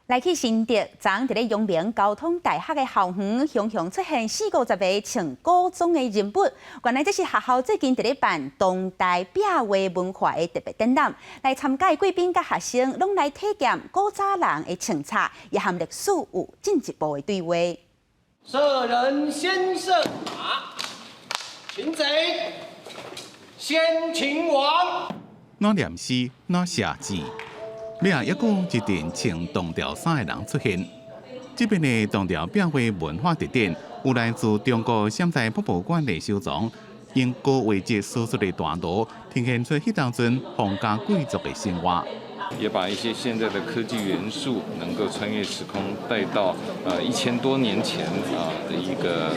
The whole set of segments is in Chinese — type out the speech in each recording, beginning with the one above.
来去新竹，昨伫咧阳明交通大学的校园，雄雄出现40-50个穿古装的人物。原来这是学校最近伫咧办当代壁画文化的特别展览，来参加的贵宾甲学生拢来体验古早人的穿插，也和历史有进一步的对话。射人先射马，擒贼先擒王。哪念诗，哪写字。另一共一阵穿唐朝衫的人出现。这边的唐朝壁画文化特点，有来自中国陕西博物馆的收藏，用高画质输出的大图，呈现出迄当阵皇家贵族的生活。也把一些现在的科技元素能够穿越时空带到1000多年前的一个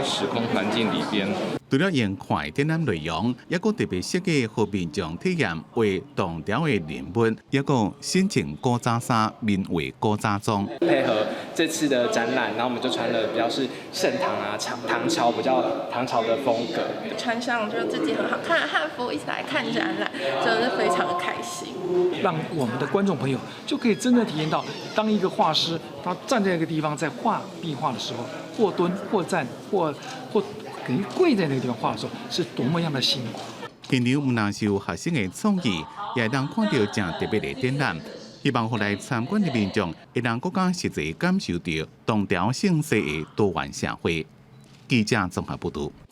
时空环境里边。除了用快展览内容，也个特别设计和民众体验为唐朝的人物，也个新穿古早衫，面为古早装。配合这次的展览，然后我们就穿了比较是盛唐啊、唐朝比较唐朝的风格，穿上就自己很好看的汉服一起来看展览，真的是非常的开心。让我们的观众朋友就可以真正体验到，当一个画师他站在一个地方在画壁画的时候，或蹲或站或等于跪在那个地方画的时候，是多么样的辛苦。现场唔但是有学生的创意，也会当看到正特别的展览。希望后来参观的民众会让更加实际感受到唐朝盛世的多元社会。记者综合报道。